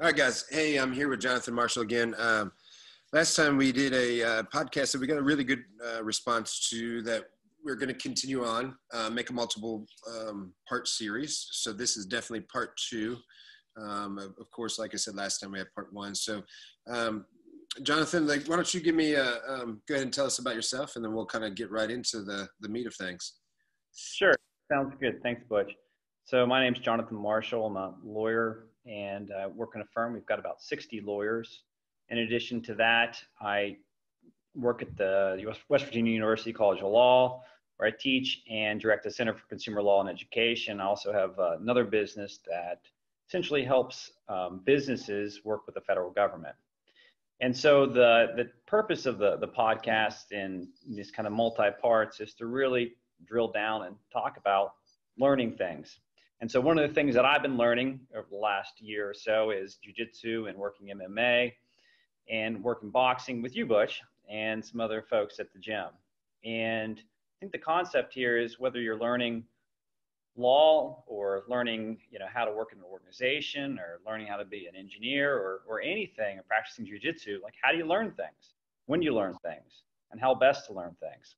All right, guys. Hey, I'm here with Jonathan Marshall again. Last time we did a podcast that we got a really good response to that we're going to continue on, make a multiple part series. So this is definitely part two. Of course, like I said, last time we had part one. So Jonathan, why don't you give me go ahead and tell us about yourself, and then we'll kind of get right into the meat of things. Sure. Sounds good. Thanks, Butch. So my name's Jonathan Marshall. I'm a lawyer and work in a firm. We've got about 60 lawyers. In addition to that, I work at the West Virginia University College of Law, where I teach and direct the Center for Consumer Law and Education. I also have another business that essentially helps businesses work with the federal government. And so the purpose of the podcast in these kind of multi-parts is to really drill down and talk about learning things. And so one of the things that I've been learning over the last year or so is Jiu-Jitsu and working MMA and working boxing with you, Butch, and some other folks at the gym. And I think the concept here is whether you're learning law or learning, how to work in an organization or learning how to be an engineer or anything or practicing Jiu-Jitsu, like how do you learn things? When do you learn things? And how best to learn things?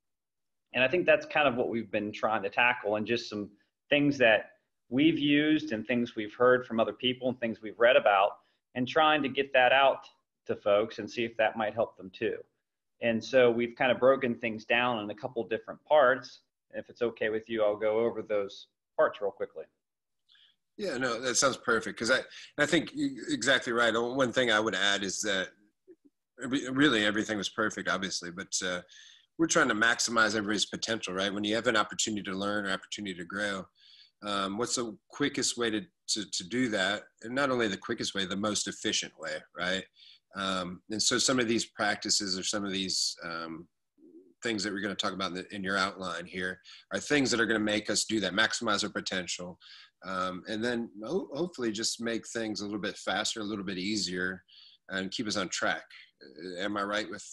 And I think that's kind of what we've been trying to tackle, and just some things that we've used and things we've heard from other people and things we've read about, and trying to get that out to folks and see if that might help them too. And so we've kind of broken things down in a couple different parts. If it's okay with you, I'll go over those parts real quickly. Yeah, no, that sounds perfect, because I think you're exactly right. One thing I would add is that really everything was perfect, obviously, but we're trying to maximize everybody's potential, right? When you have an opportunity to learn or opportunity to grow, what's the quickest way to do that? And not only the quickest way, the most efficient way, right? And so some of these practices or some of these things that we're going to talk about in your outline here are things that are going to make us do that, maximize our potential, and then hopefully just make things a little bit faster, a little bit easier, and keep us on track. Am I right with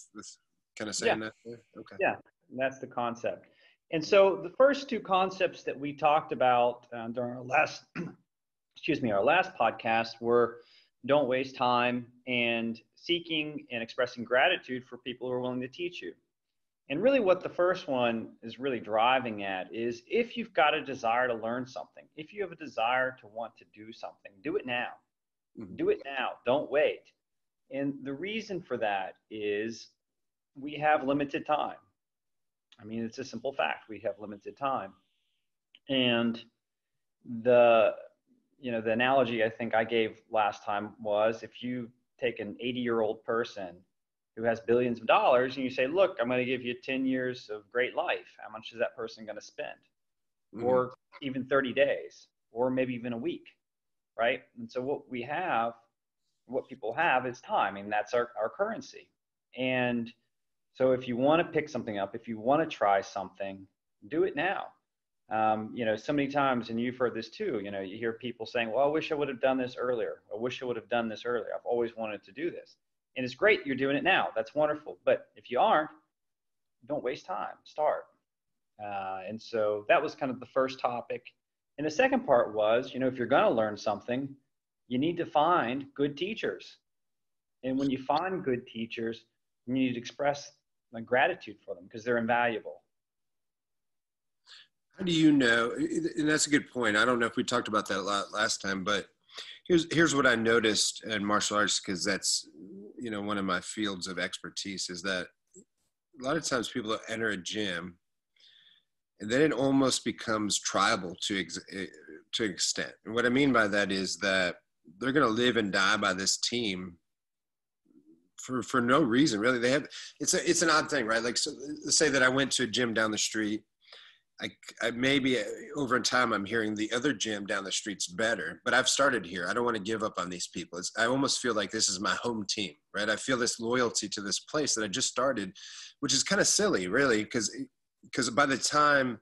kind of saying that? Okay. Yeah, that's the concept. And so the first two concepts that we talked about during our last, our last podcast were don't waste time and seeking and expressing gratitude for people who are willing to teach you. And really what the first one is really driving at is if you've got a desire to learn something, if you have a desire to want to do something, do it now. Mm-hmm. Do it now. Don't wait. And the reason for that is we have limited time. I mean, it's a simple fact. We have limited time. And the analogy I think I gave last time was if you take an 80-year-old person who has billions of dollars and you say, look, I'm going to give you 10 years of great life. How much is that person going to spend? Mm-hmm. Or even 30 days, or maybe even a week, right? And so what people have is time. I mean, that's our currency. And so if you want to pick something up, if you want to try something, do it now. So many times, and you've heard this too, you hear people saying, well, I wish I would have done this earlier. I wish I would have done this earlier. I've always wanted to do this. And it's great you're doing it now. That's wonderful. But if you aren't, don't waste time. Start. And so that was kind of the first topic. And the second part was, if you're going to learn something, you need to find good teachers. And when you find good teachers, you need to express gratitude for them because they're invaluable. How do you know, and that's a good point. I don't know if we talked about that a lot last time, but here's what I noticed in martial arts, because that's, one of my fields of expertise, is that a lot of times people enter a gym and then it almost becomes tribal to an extent. And what I mean by that is that they're going to live and die by this team for no reason, really. It's an odd thing, right? Like, so let's say that I went to a gym down the street. I maybe over in time I'm hearing the other gym down the street's better, but I've started here. I don't want to give up on these people. I almost feel like this is my home team, right? I feel this loyalty to this place that I just started, which is kind of silly, really, because by the time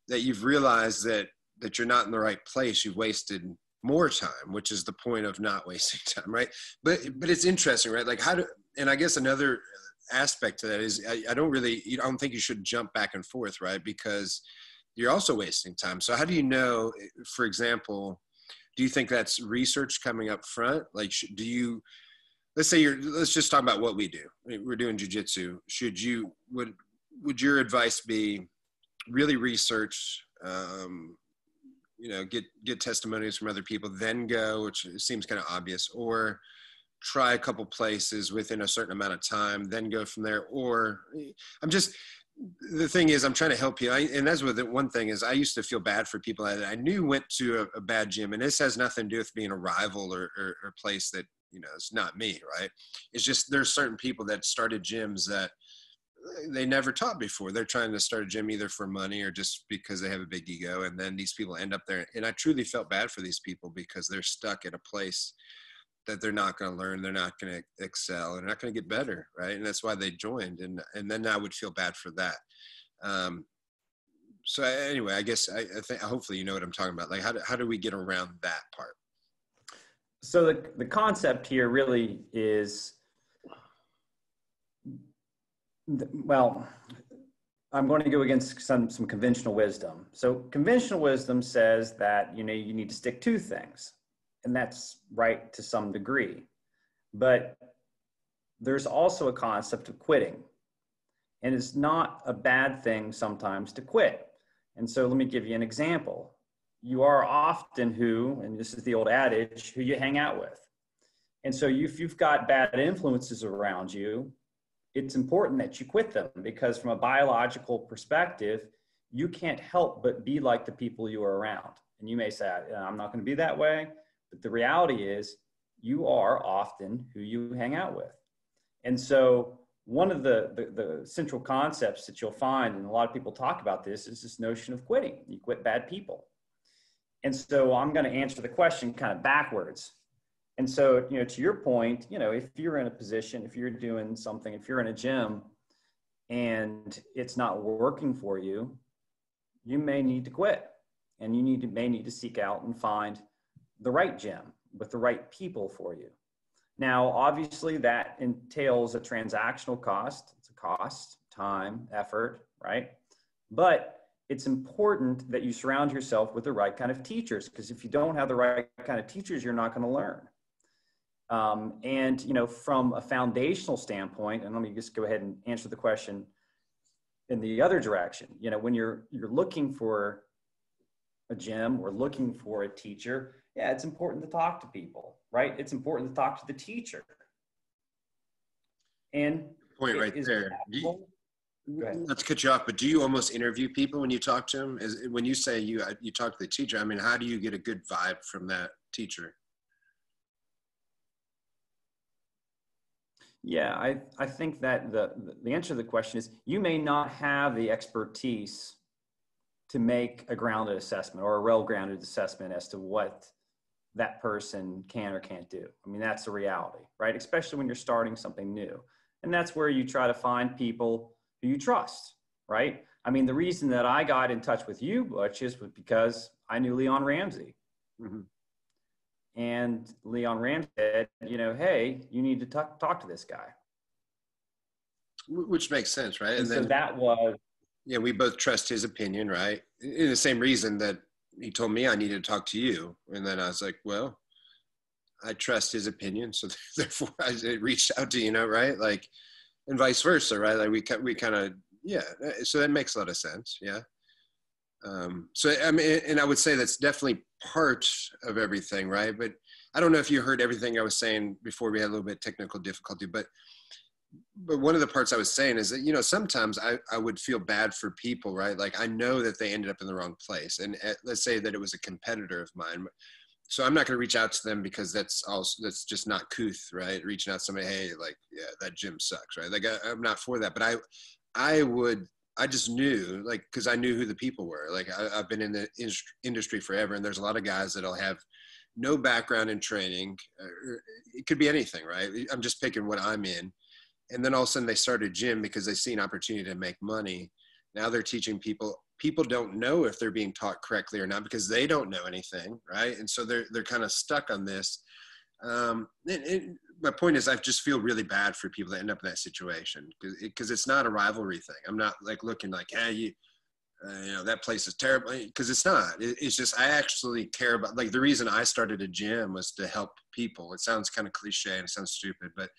that you've realized that you're not in the right place, you've wasted more time, which is the point of not wasting time, right? But it's interesting, right? Like and I guess another aspect to that is I don't think you should jump back and forth, right? Because you're also wasting time. So how do you know, for example, do you think that's research coming up front? Like, let's just talk about what we do. I mean, we're doing jujitsu. Would your advice be really research, get testimonies from other people, then go, which seems kind of obvious, or try a couple places within a certain amount of time, then go from there? Or the thing is, I'm trying to help you. And that's what the one thing is, I used to feel bad for people that I knew went to a bad gym, and this has nothing to do with being a rival or a place that, it's not me, right? It's just, there's certain people that started gyms that they never taught before. They're trying to start a gym either for money or just because they have a big ego. And then these people end up there. And I truly felt bad for these people because they're stuck at a place that they're not going to learn. They're not going to excel. They're not going to get better. Right. And that's why they joined. And then I would feel bad for that. So anyway, I guess I think hopefully you know what I'm talking about. Like, how do we get around that part? So the concept here really is, well, I'm going to go against some conventional wisdom. So conventional wisdom says that, you need to stick to things, and that's right to some degree. But there's also a concept of quitting, and it's not a bad thing sometimes to quit. And so let me give you an example. You are often and this is the old adage, who you hang out with. And so if you've got bad influences around you, it's important that you quit them, because from a biological perspective, you can't help but be like the people you are around. And you may say, I'm not going to be that way. But the reality is you are often who you hang out with. And so one of the central concepts that you'll find, and a lot of people talk about this, is this notion of quitting. You quit bad people. And so I'm going to answer the question kind of backwards. And so, to your point, if you're in a position, if you're doing something, if you're in a gym and it's not working for you, you may need to quit, and you may need to seek out and find the right gym with the right people for you. Now, obviously that entails a transactional cost. It's a cost, time, effort, right? But it's important that you surround yourself with the right kind of teachers, because if you don't have the right kind of teachers, you're not going to learn. And from a foundational standpoint, and let me just go ahead and answer the question in the other direction. When you're looking for a gym or looking for a teacher, yeah, it's important to talk to people, right? It's important to talk to the teacher. And point right there. Not to cut you off, but do you almost interview people when you talk to them? When you say you talk to the teacher, I mean, how do you get a good vibe from that teacher? Yeah, I think that the answer to the question is, you may not have the expertise to make a grounded assessment or a well-grounded assessment as to what that person can or can't do. I mean, that's the reality, right? Especially when you're starting something new. And that's where you try to find people who you trust, right? I mean, the reason that I got in touch with you, Butch, was because I knew Leon Ramsey. Mm-hmm. And Leon Ramsey said, hey, you need to talk to this guy. Which makes sense, right? And then, so that was... Yeah, we both trust his opinion, right? In the same reason that he told me I needed to talk to you. And then I was like, well, I trust his opinion. So therefore I reached out to you, right? Like, and vice versa, right? Like we kind of, yeah. So that makes a lot of sense. Yeah. So, I mean, and I would say that's definitely part of everything, right? But I don't know if you heard everything I was saying before we had a little bit of technical difficulty, but one of the parts I was saying is that, sometimes I would feel bad for people, right? Like, I know that they ended up in the wrong place. And let's say that it was a competitor of mine. So I'm not going to reach out to them because that's just not couth, right? Reaching out to somebody, hey, like, yeah, that gym sucks, right? Like, I'm not for that, but I just knew, like, because I knew who the people were. Like, I've been in the industry forever, and there's a lot of guys that'll have no background in training. It could be anything, right? I'm just picking what I'm in. And then all of a sudden they start a gym because they see an opportunity to make money. Now they're teaching people. People don't know if they're being taught correctly or not because they don't know anything, right? And so they're kind of stuck on this. My point is, I just feel really bad for people that end up in that situation because it's not a rivalry thing. I'm not like looking like, hey, that place is terrible, because it's not. It's just, I actually care about, like, the reason I started a gym was to help people. It sounds kind of cliche and it sounds stupid, but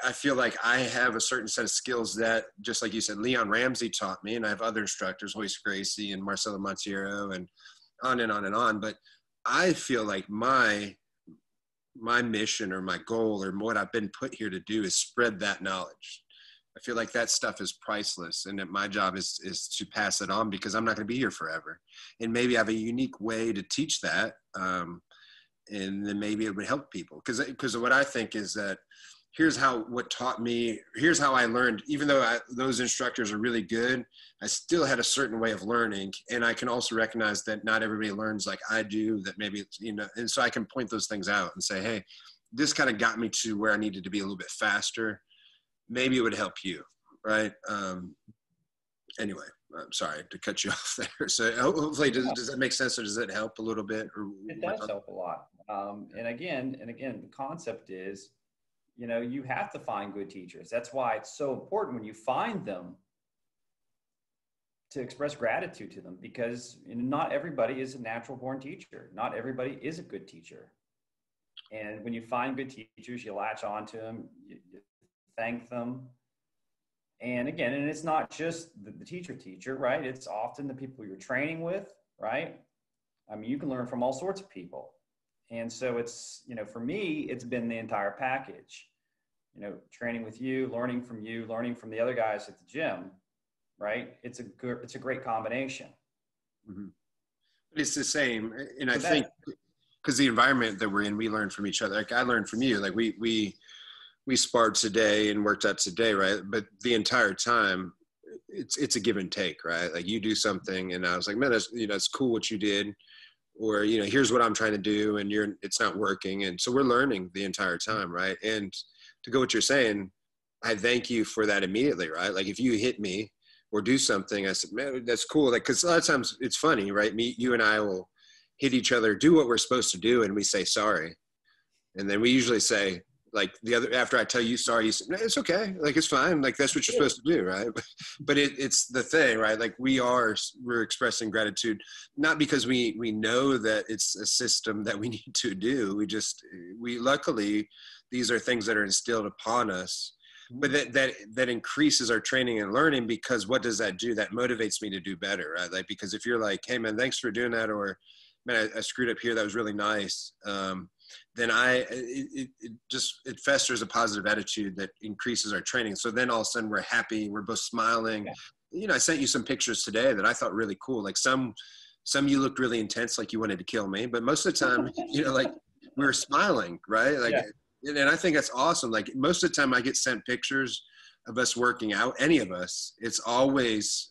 I feel like I have a certain set of skills that, just like you said, Leon Ramsey taught me, and I have other instructors, Hoist Gracie and Marcelo Montiero, and on and on and on. But I feel like my mission or my goal or what I've been put here to do is spread that knowledge. I feel like that stuff is priceless, and that my job is to pass it on, because I'm not going to be here forever. And maybe I have a unique way to teach that. And then maybe it would help people, because what I think is that here's how I learned. Even though those instructors are really good, I still had a certain way of learning. And I can also recognize that not everybody learns like I do, that maybe it's, and so I can point those things out and say, hey, this kind of got me to where I needed to be a little bit faster. Maybe it would help you. Right. Anyway, I'm sorry to cut you off there. So hopefully, does that make sense, or does it help a little bit? Or it does help a lot. And again, the concept is, you have to find good teachers. That's why it's so important when you find them to express gratitude to them, because not everybody is a natural born teacher. Not everybody is a good teacher. And when you find good teachers, you latch on to them, you thank them. And again, and it's not just the teacher, right? It's often the people you're training with, right? I mean, you can learn from all sorts of people. And so it's, for me, it's been the entire package, training with you, learning from the other guys at the gym, right? It's a great combination. Mm-hmm. But it's the same. And I think because the environment that we're in, we learn from each other. Like I learned from you, like we sparred today and worked out today, right? But the entire time it's a give and take, right? Like you do something and I was like, man, that's, it's cool what you did. Or, here's what I'm trying to do and it's not working. And so we're learning the entire time. Right. And to go what you're saying, I thank you for that immediately. Right. Like if you hit me or do something, I said, man, that's cool. Like, cause a lot of times it's funny, right? You and I will hit each other, do what we're supposed to do. And we say, sorry. And then we usually say, like after I tell you sorry, you say, no, it's okay. Like, it's fine. Like, that's what you're supposed to do. Right. But it's the thing, right? Like we're expressing gratitude, not because we know that it's a system that we need to do. We luckily, these are things that are instilled upon us, but that increases our training and learning, because what does that do? That motivates me to do better. Right. Like, because if you're like, hey man, thanks for doing that. Or man, I screwed up here. That was really nice. Then it festers a positive attitude that increases our training. So then all of a sudden we're happy, we're both smiling. Yeah. I sent you some pictures today that I thought really cool. Like some you looked really intense, like you wanted to kill me, but most of the time, like we were smiling, right? Like, and I think that's awesome. Like most of the time I get sent pictures of us working out, any of us, it's always,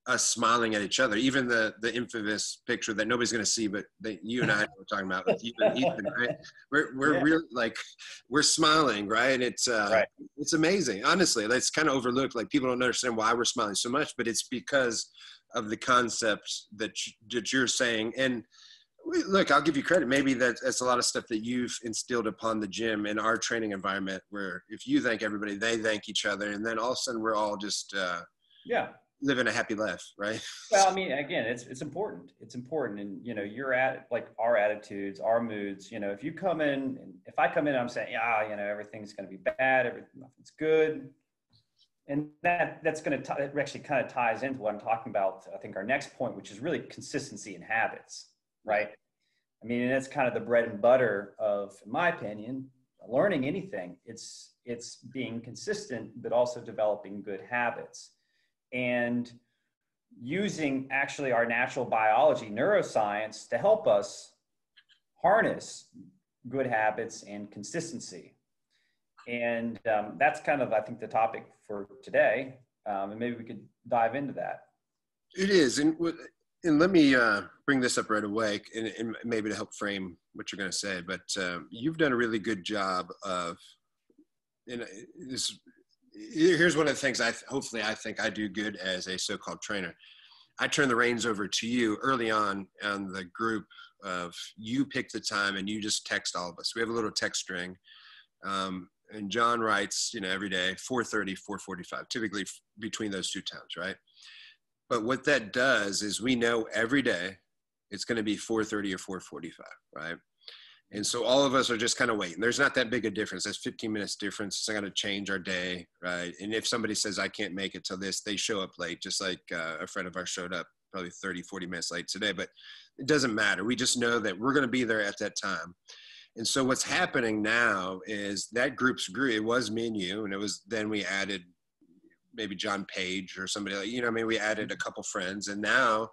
us smiling at each other. Even the infamous picture that nobody's going to see, but that you and I were talking about with Ethan, right? We're really like, we're smiling, right? And it's it's amazing. Honestly, it's kind of overlooked. Like people don't understand why we're smiling so much, but it's because of the concepts that you're saying. And look, I'll give you credit. Maybe that's a lot of stuff that you've instilled upon the gym in our training environment, where if you thank everybody, they thank each other, and then all of a sudden we're all just living a happy life, right? Well, I mean, again, it's important. It's important. And, you're at like our attitudes, our moods, if you come in, and if I come in, and I'm saying, everything's going to be bad, nothing's good. And that's going to, it actually kind of ties into what I'm talking about. I think our next point, which is really consistency in habits, right? I mean, and that's kind of the bread and butter of, in my opinion, learning anything. It's being consistent, but also developing good habits. And using actually our natural biology, neuroscience, to help us harness good habits and consistency. And that's kind of, I think, the topic for today. And maybe we could dive into that. It is. And let me bring this up right away, and maybe to help frame what you're going to say. But you've done a really good job of, here's one of the things I think I do good as a so-called trainer. I turn the reins over to you early on the group of, you pick the time and you just text all of us. We have a little text string. And John writes, every day, 4:30, 4:45, typically between those two times, right? But what that does is we know every day it's going to be 4:30 or 4:45, right? And so all of us are just kind of waiting. There's not that big a difference. That's 15 minutes difference. It's not going to change our day, right? And if somebody says, I can't make it till this, they show up late, just like a friend of ours showed up probably 30, 40 minutes late today. But it doesn't matter. We just know that we're going to be there at that time. And so what's happening now is that group's grew. It was me and you, and it was then we added maybe John Page or somebody like, we added a couple friends, and now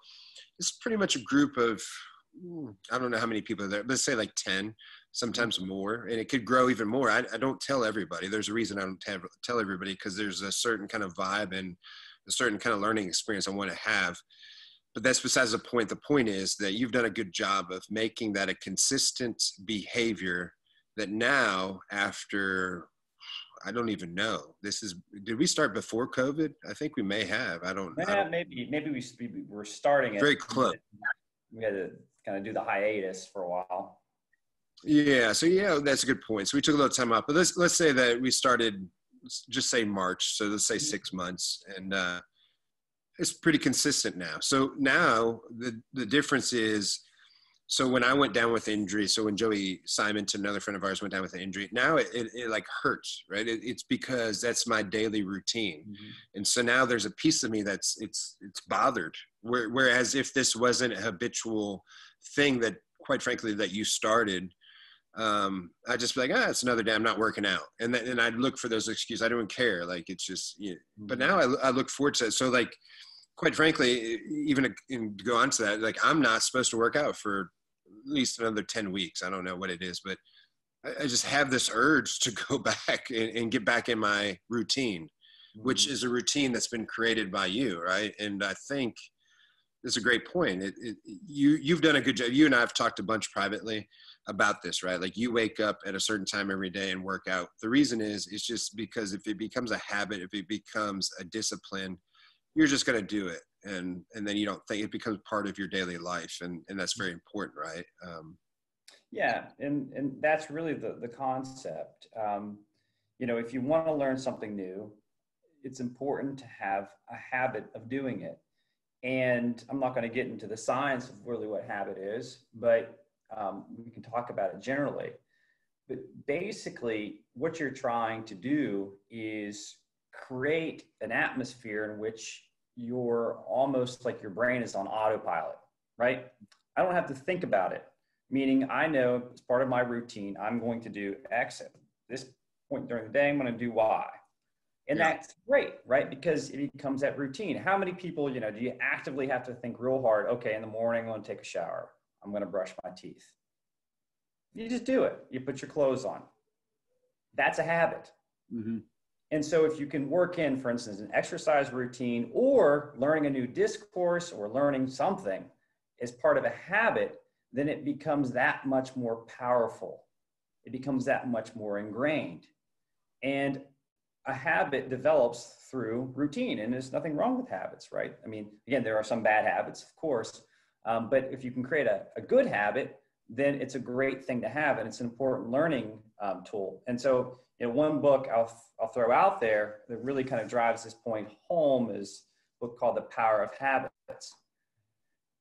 it's pretty much a group of, I don't know how many people are there. Let's say like 10, sometimes more, and it could grow even more. I don't tell everybody. There's a reason I don't tell everybody, because there's a certain kind of vibe and a certain kind of learning experience I want to have. But that's besides the point. The point is that you've done a good job of making that a consistent behavior that now after, I don't even know. Did we start before COVID? I think we may have. Maybe we were starting it. Very close. We had to kind of do the hiatus for a while. Yeah. So that's a good point. So we took a little time off, but let's say that we started, just say March. So let's say 6 months, and it's pretty consistent now. So now the difference is, so when I went down with injury, so when Joey Simonton, another friend of ours, went down with an injury, now it like hurts, right? It's because that's my daily routine. Mm-hmm. And so now there's a piece of me that's it's bothered. Whereas if this wasn't a habitual thing that, quite frankly, that you started, I'd just be like, it's another day I'm not working out. And I'd look for those excuses. I don't care. Like, it's just, but now I look forward to it. So like, quite frankly, even to go on to that, like, I'm not supposed to work out for at least another 10 weeks. I don't know what it is, but I just have this urge to go back and get back in my routine, mm-hmm. which is a routine that's been created by you. Right. And I think it's a great point. You've done a good job. You and I have talked a bunch privately about this, right? Like, you wake up at a certain time every day and work out. The reason is, it's just because if it becomes a habit, if it becomes a discipline, you're just going to do it. And then you don't think it becomes part of your daily life. And that's very important, right? Yeah. And that's really the concept. If you want to learn something new, it's important to have a habit of doing it. And I'm not going to get into the science of really what habit is, but we can talk about it generally. But basically, what you're trying to do is create an atmosphere in which you're almost like your brain is on autopilot, right? I don't have to think about it. Meaning, I know as part of my routine, I'm going to do X at this point during the day, I'm going to do Y. And that's great, right? Because it becomes that routine. How many people, do you actively have to think real hard? Okay, in the morning, I'm going to take a shower. I'm going to brush my teeth. You just do it. You put your clothes on. That's a habit. Mm-hmm. And so if you can work in, for instance, an exercise routine or learning a new discourse or learning something as part of a habit, then it becomes that much more powerful. It becomes that much more ingrained. And a habit develops through routine, and there's nothing wrong with habits, right? I mean, again, there are some bad habits, of course, but if you can create a good habit, then it's a great thing to have, and it's an important learning tool. And so, one book I'll throw out there that really kind of drives this point home is a book called The Power of Habits.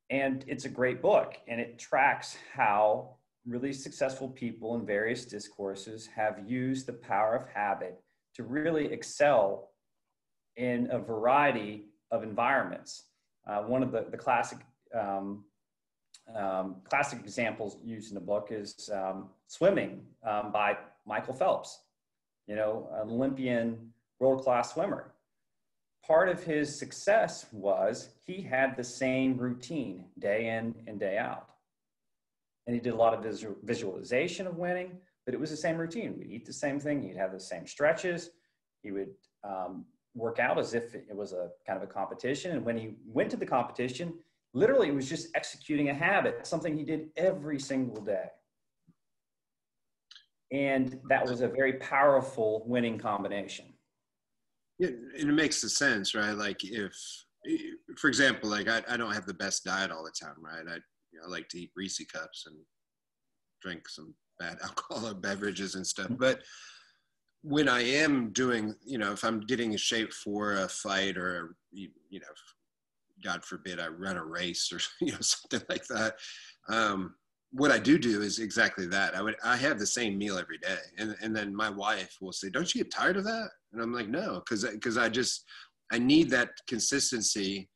And it's a great book, and it tracks how really successful people in various discourses have used the power of habit to really excel in a variety of environments. One of the classic examples used in the book is swimming by Michael Phelps, an Olympian world-class swimmer. Part of his success was he had the same routine day in and day out. And he did a lot of visualization of winning, but it was the same routine. We'd eat the same thing. He'd have the same stretches. He would work out as if it was a kind of a competition. And when he went to the competition, literally it was just executing a habit, something he did every single day. And that was a very powerful winning combination. Yeah, and it makes sense, right? Like, if, for example, like I don't have the best diet all the time, right? I like to eat Reese cups and drink some bad alcoholic beverages and stuff. But when I am doing, if I'm getting in shape for a fight or, God forbid I run a race or something like that. What I do is exactly that. I have the same meal every day, and then my wife will say, "Don't you get tired of that?" And I'm like, "No," because I need that consistency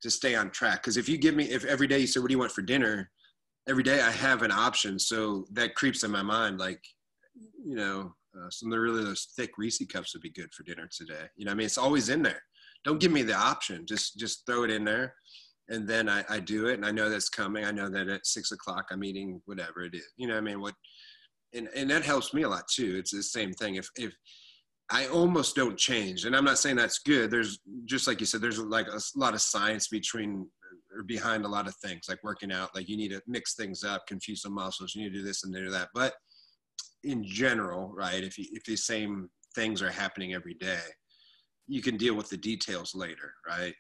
to stay on track. Because if every day you say, "What do you want for dinner?" Every day I have an option, so that creeps in my mind. Like, some of those thick Reese cups would be good for dinner today. I mean, it's always in there. Don't give me the option. Just throw it in there. And then I do it, and I know that's coming. I know that at 6:00 I'm eating whatever it is. You know what I mean? And that helps me a lot too. It's the same thing. If I almost don't change, and I'm not saying that's good. There's, just like you said, there's like a lot of science behind a lot of things, like working out. Like, you need to mix things up, confuse some muscles. You need to do this and do that. But in general, right? If the same things are happening every day, you can deal with the details later, right?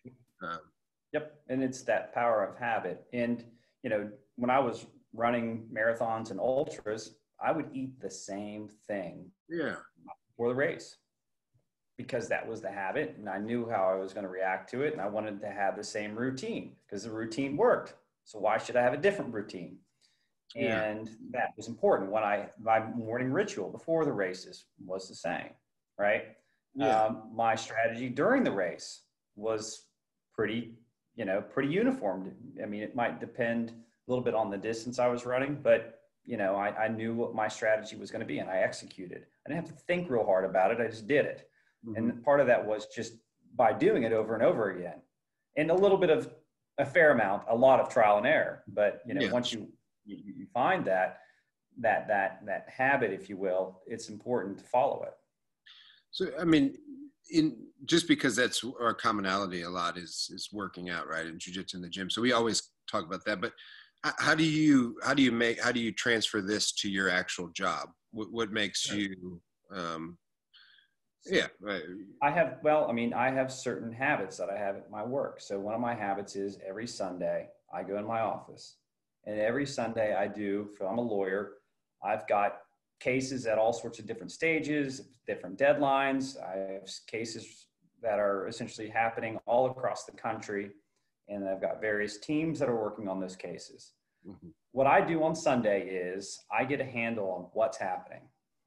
Yep. And it's that power of habit. And, when I was running marathons and ultras, I would eat the same thing for the race, because that was the habit. And I knew how I was going to react to it. And I wanted to have the same routine because the routine worked. So why should I have a different routine? And that was important. My morning ritual before the races was the same, right? My strategy during the race was pretty uniform. I mean, it might depend a little bit on the distance I was running, but I knew what my strategy was going to be, and I executed. I didn't have to think real hard about it. I just did it. Mm-hmm. And part of that was just by doing it over and over again, and a lot of trial and error. But once you find that habit, if you will, it's important to follow it. So, I mean, just because that's our commonality a lot is working out, right? And jiu-jitsu in the gym. So we always talk about that, but how do you transfer this to your actual job? What makes you, right. I have certain habits that I have at my work. So one of my habits is every Sunday I go in my office, and every Sunday I'm a lawyer. I've got cases at all sorts of different stages, different deadlines. I have cases that are essentially happening all across the country, and I've got various teams that are working on those cases. Mm-hmm. What I do on Sunday is I get a handle on what's happening.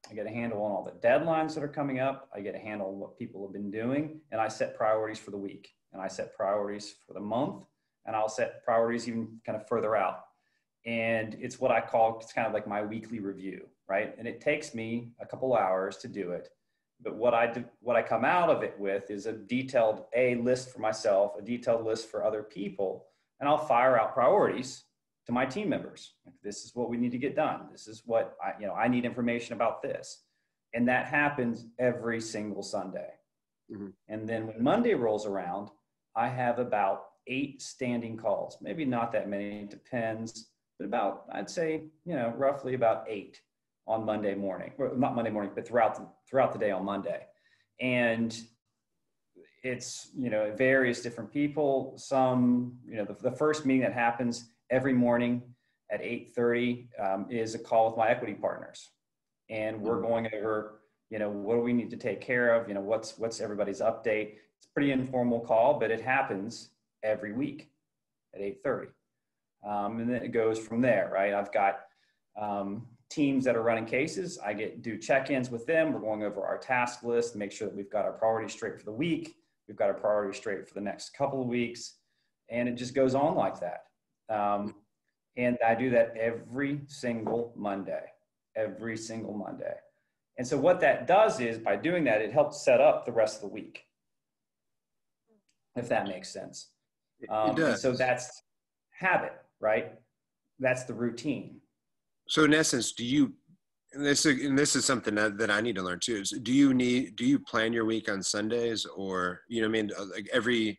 I get a handle on all the deadlines that are coming up. I get a handle on what people have been doing, and I set priorities for the week, and I set priorities for the month, and I'll set priorities even kind of further out. And it's kind of like my weekly review, right? And it takes me a couple hours to do it. But what I come out of it with is a detailed list for myself, a detailed list for other people, and I'll fire out priorities to my team members. Like, this is what we need to get done. This is what I need information about this. And that happens every single Sunday. Mm-hmm. And then when Monday rolls around, I have about 8 standing calls, maybe not that many, it depends. But I'd say, roughly about 8 on Monday morning, or not Monday morning, but throughout the day on Monday. And it's, various different people. Some, the first meeting that happens every morning at 8:30 is a call with my equity partners. And we're going over, what do we need to take care of? What's everybody's update? It's a pretty informal call, but it happens every week at 8:30. And then it goes from there, right? I've got teams that are running cases. I do check-ins with them. We're going over our task list, make sure that we've got our priorities straight for the week. We've got our priorities straight for the next couple of weeks. And it just goes on like that. And I do that every single Monday. And so what that does is, by doing that, it helps set up the rest of the week, if that makes sense. It does. So that's habit, right? That's the routine. So in essence, and this is something that I need to learn too, is do you plan your week on Sundays, or, like every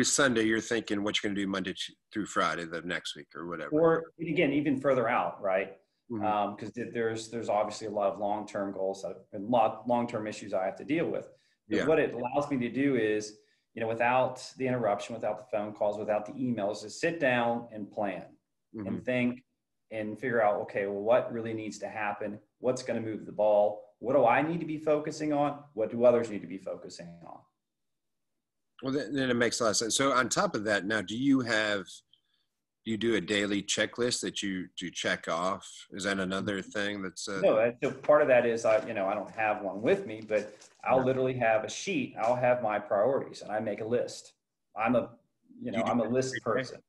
Sunday you're thinking what you're going to do Monday through Friday the next week or whatever? Or again, even further out, right? Because there's obviously a lot of long-term goals and long-term issues I have to deal with. But what it allows me to do is, without the interruption, without the phone calls, without the emails, is sit down and plan and think and figure out, okay, well, what really needs to happen? What's going to move the ball? What do I need to be focusing on? What do others need to be focusing on? Well, then it makes a lot of sense. So on top of that, now, do you do a daily checklist that you do check off? Is that another thing that's No, so part of that is I don't have one with me, but I'll yeah. literally have a sheet. I'll have my priorities and I make a list. I'm a, You do I'm a it list person.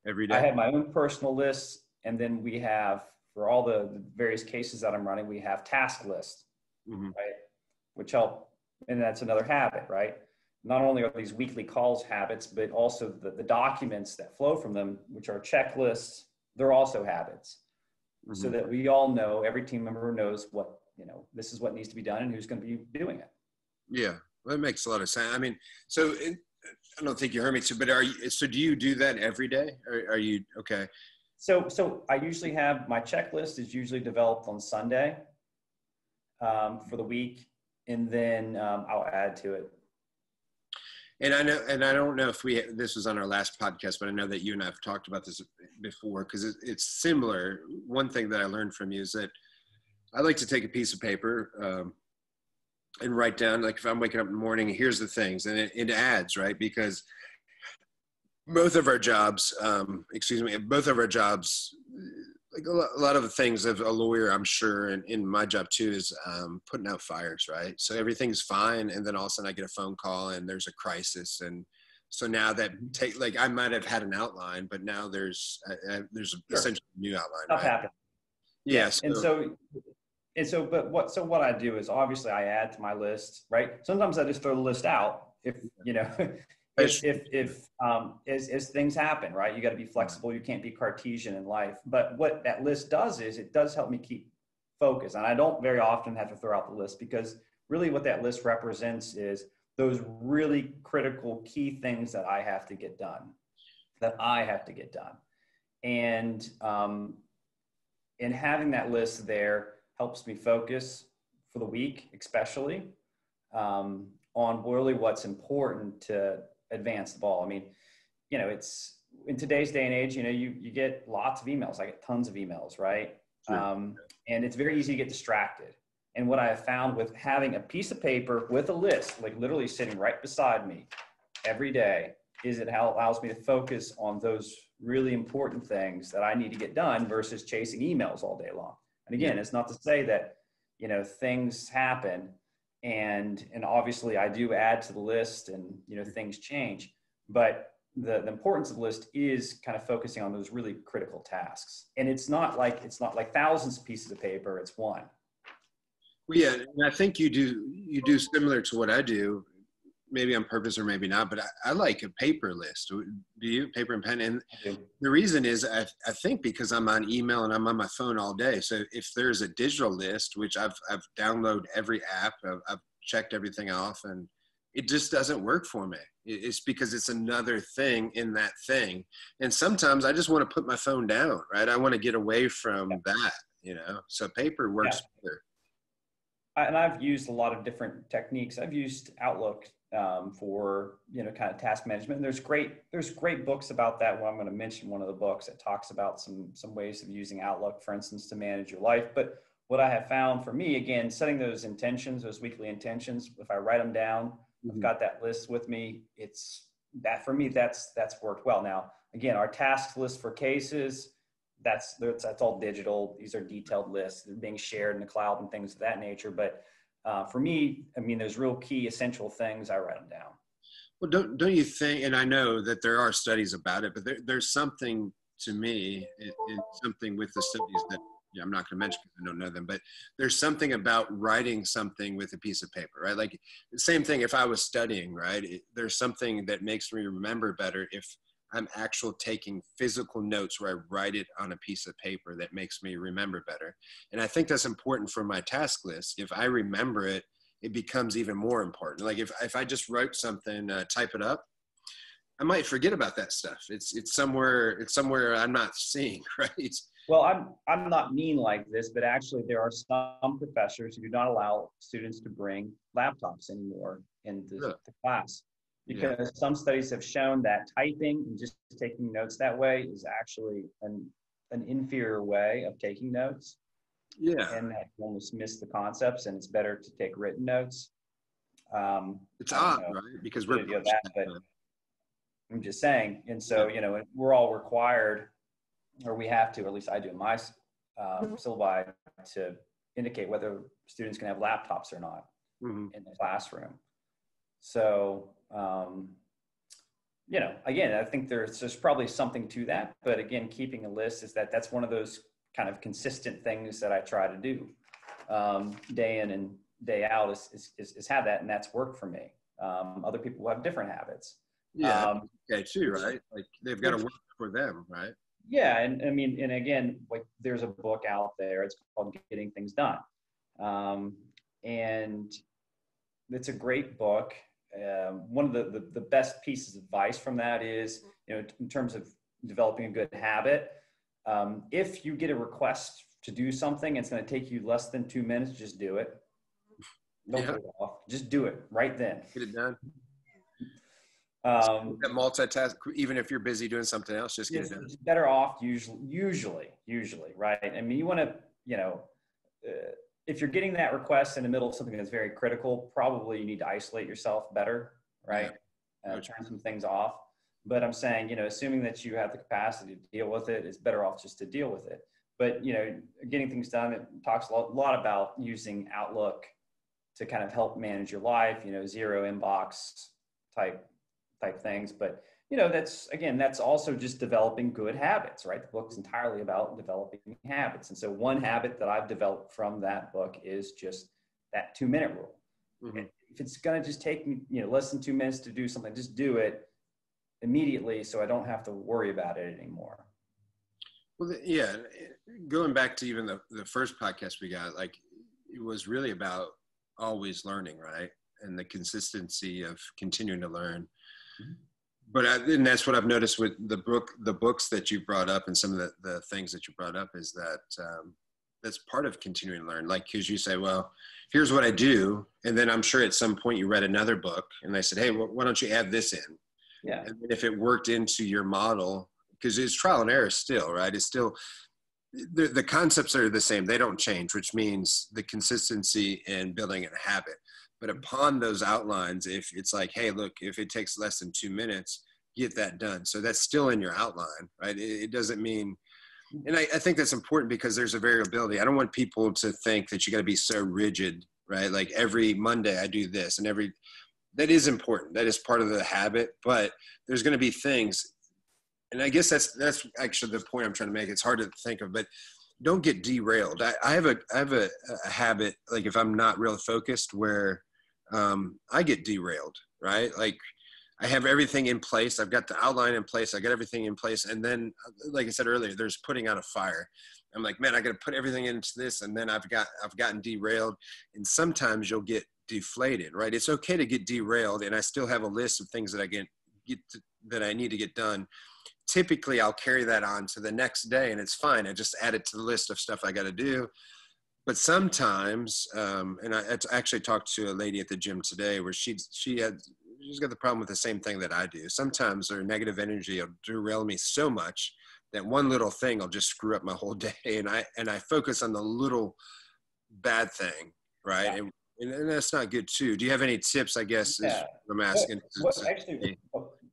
every I day? have my own personal lists, and then we have, for all the various cases that I'm running, we have task lists, Hmm. right? Which help, and that's another habit, right? Not only are these weekly calls habits, but also the documents that flow from them, which are checklists, they're also habits. So Hmm. that we all know, every team member knows what, this is what needs to be done and who's going to be doing it. Yeah, well, that makes a lot of sense. I mean, so I don't think you heard me. So, but so do you do that every day? Or are you okay? So I usually have my checklist is usually developed on Sunday for the week, and then I'll add to it. And I know, and I don't know if this was on our last podcast, but I know that you and I have talked about this before because it's similar. One thing that I learned from you is that I like to take a piece of paper and write down, like if I'm waking up in the morning, here's the things, and it adds, right? Because both of our jobs, both of our jobs, like a lot of the things of a lawyer, I'm sure, and in my job too, is putting out fires, right? So everything's fine, and then all of a sudden I get a phone call and there's a crisis, and so now that like I might have had an outline, but now there's Sure. essentially a new outline, Stuff right? happens. Yeah. Yes. What I do is obviously I add to my list, right? Sometimes I just throw the list out if, as things happen, right? You got to be flexible. You can't be Cartesian in life. But what that list does is it does help me keep focus. And I don't very often have to throw out the list because really what that list represents is those really critical key things that I have to get done, And having that list there helps me focus for the week, especially on really what's important to advance the ball. I mean, it's in today's day and age, you get lots of emails. I get tons of emails, right? Sure. And it's very easy to get distracted. And what I have found with having a piece of paper with a list, like literally sitting right beside me every day, is it allows me to focus on those really important things that I need to get done versus chasing emails all day long. And again, it's not to say that, things happen and obviously I do add to the list and, things change, but the importance of the list is kind of focusing on those really critical tasks. And it's not like thousands of pieces of paper, it's one. Well, yeah, and I think you do similar to what I do, maybe on purpose or maybe not, but I like a paper list. Do you? Paper and pen? And the reason is I think because I'm on email and I'm on my phone all day. So if there's a digital list, which I've downloaded every app, I've checked everything off, and it just doesn't work for me. It's because it's another thing in that thing. And sometimes I just want to put my phone down, right? I want to get away from that, so paper works better. And I've used a lot of different techniques. I've used Outlook for kind of task management. And there's great books about that. Well, I'm going to mention one of the books that talks about some ways of using Outlook, for instance, to manage your life. But what I have found for me, again, setting those intentions, those weekly intentions, if I write them down, I've got that list with me. It's that for me, that's worked well. Now, again, our task list for cases, that's all digital. These are detailed lists. They're being shared in the cloud and things of that nature. But for me, I mean, there's real key essential things. I write them down. Well, don't you think, and I know that there are studies about it, but there's something to me, something with the studies that I'm not going to mention because I don't know them, but there's something about writing something with a piece of paper, right? Like the same thing if I was studying, right? There's something that makes me remember better if I'm actually taking physical notes where I write it on a piece of paper that makes me remember better. And I think that's important for my task list. If I remember it, it becomes even more important. Like if I just wrote something, type it up, I might forget about that stuff. It's somewhere I'm not seeing, right? Well, I'm not mean like this, but actually there are some professors who do not allow students to bring laptops anymore in the class. Because some studies have shown that typing and just taking notes that way is actually an inferior way of taking notes. Yeah. And that you almost miss the concepts, and it's better to take written notes. It's odd, right? Because we're that, but I'm just saying. And so, we're all required, or we have to, or at least I do in my syllabi, to indicate whether students can have laptops or not in the classroom. So, again, I think there's probably something to that, but again, keeping a list that's one of those kind of consistent things that I try to do day in and day out is have that, and that's worked for me. Other people have different habits. Yeah, okay, too, right? Like they've got to work for them, right? Yeah, and I mean, and again, like there's a book out there. It's called Getting Things Done, and it's a great book. One of the best pieces of advice from that is, in terms of developing a good habit, if you get a request to do something, it's going to take you less than 2 minutes, just do it. Don't put it off. Just do it right then. Get it done. That multitask, even if you're busy doing something else, just get it done. It's better off usually, right? I mean, you want to, if you're getting that request in the middle of something that's very critical, probably you need to isolate yourself better, right? Turn some things off. But I'm saying, assuming that you have the capacity to deal with it, it's better off just to deal with it. But, getting things done, it talks a lot about using Outlook to kind of help manage your life, zero inbox type things. But, that's also just developing good habits, right? The book's entirely about developing habits. And so one habit that I've developed from that book is just that 2-minute rule. Mm-hmm. If it's going to just take me, less than 2 minutes to do something, just do it immediately so I don't have to worry about it anymore. Well, yeah, going back to even the first podcast we got, like it was really about always learning, right? And the consistency of continuing to learn. Mm-hmm. But and that's what I've noticed with the books that you brought up and some of the things that you brought up is that that's part of continuing to learn. Like, because you say, well, here's what I do. And then I'm sure at some point you read another book and they said, hey, well, why don't you add this in? Yeah. And if it worked into your model, because it's trial and error still, right? It's still, the concepts are the same. They don't change, which means the consistency in building a habit. But upon those outlines, if it's like, hey, look, if it takes less than 2 minutes, get that done. So that's still in your outline, right? It doesn't mean, and I think that's important because there's a variability. I don't want people to think that you got to be so rigid, right? Like every Monday I do this and that is important. That is part of the habit, but there's going to be things. And I guess that's actually the point I'm trying to make. It's hard to think of, but don't get derailed. I have a habit, like if I'm not real focused, where I get derailed, right? Like I have everything in place. I've got the outline in place. I got everything in place. And then, like I said earlier, there's putting out a fire. I'm like, man, I got to put everything into this. And then I've gotten derailed. And sometimes you'll get deflated, right? It's okay to get derailed. And I still have a list of things that that I need to get done. Typically I'll carry that on to the next day and it's fine. I just add it to the list of stuff I got to do. But sometimes, and I actually talked to a lady at the gym today where she's got the problem with the same thing that I do. Sometimes their negative energy will derail me so much that one little thing will just screw up my whole day. And I focus on the little bad thing, right? Yeah. And that's not good too. Do you have any tips, I guess, is what I'm asking?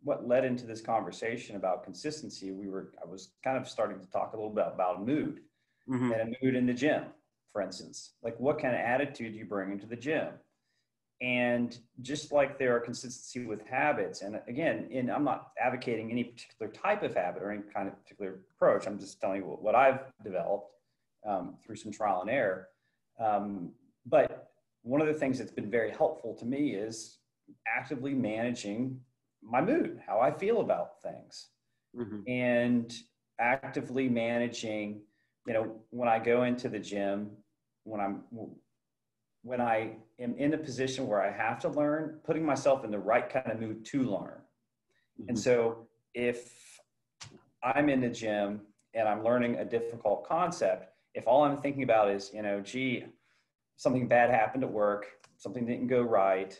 What led into this conversation about consistency, I was kind of starting to talk a little bit about mood, mm-hmm. and a mood in the gym, for instance. Like what kind of attitude do you bring into the gym? And just like there are consistency with habits, and again, I'm not advocating any particular type of habit or any kind of particular approach. I'm just telling you what I've developed through some trial and error. But one of the things that's been very helpful to me is actively managing my mood, how I feel about things, mm-hmm. and actively managing, when I go into the gym, when I am in a position where I have to learn, putting myself in the right kind of mood to learn. Mm-hmm. And so if I'm in the gym and I'm learning a difficult concept, if all I'm thinking about is, gee, something bad happened at work, something didn't go right,